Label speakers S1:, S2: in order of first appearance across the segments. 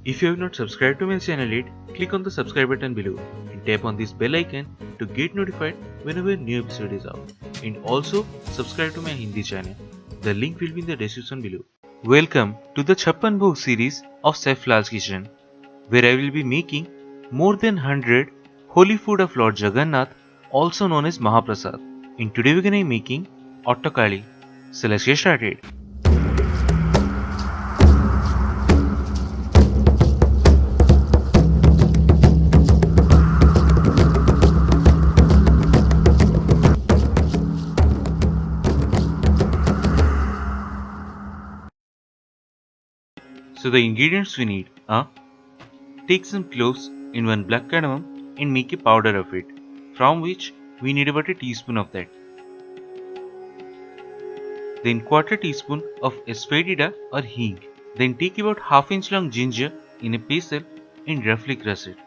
S1: If you have not subscribed to my channel yet, click on the subscribe button below and tap on this bell icon to get notified whenever a new episode is out. And also subscribe to my Hindi channel. The link will be in the description below. Welcome to the CHAPPAN BHOG series of Chef Lall's kitchen, where I will be making more than 100 holy food of Lord Jagannath, also known as Mahaprasad. And today we are going to be making Attakali. So let's get started. So the ingredients we need are: take some cloves and one black cardamom and make a powder of it, from which we need about a teaspoon of that. Then quarter teaspoon of asafoetida or hing. Then take about half-inch long ginger in a pestle and roughly crush it.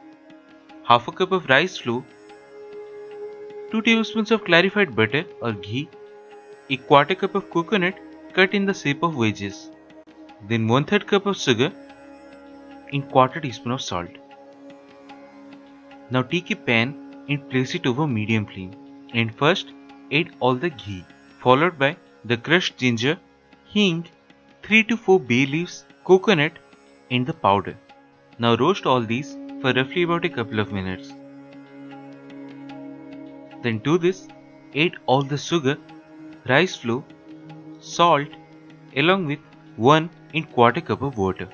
S1: Half a cup of rice flour, 2 tablespoons of clarified butter or ghee, a quarter cup of coconut cut in the shape of wedges. Then 1/3 cup of sugar and quarter teaspoon of salt. Now take a pan and place it over medium flame, and first add all the ghee, followed by the crushed ginger, hing, 3 to 4 bay leaves, coconut and the powder. Now roast all these for roughly about a couple of minutes. Then to this add all the sugar, rice flour, salt along with 1 and quarter cup of water.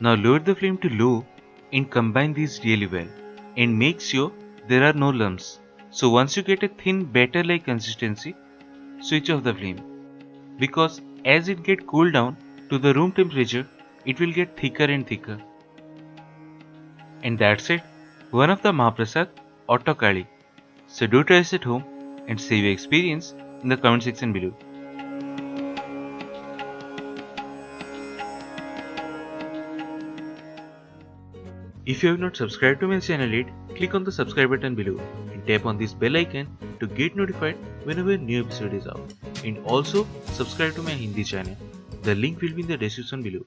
S1: Now lower the flame to low and combine these really well, and make sure there are no lumps. So once you get a thin batter like consistency, switch off the flame, because as it gets cooled down to the room temperature, it will get thicker and thicker. And that's it, one of the Mahaprasad Attakali. So do try this at home and save your experience in the comment section below. If you have not subscribed to my channel yet, click on the subscribe button below and tap on this bell icon to get notified whenever a new episode is out. And also subscribe to my Hindi channel. The link will be in the description below.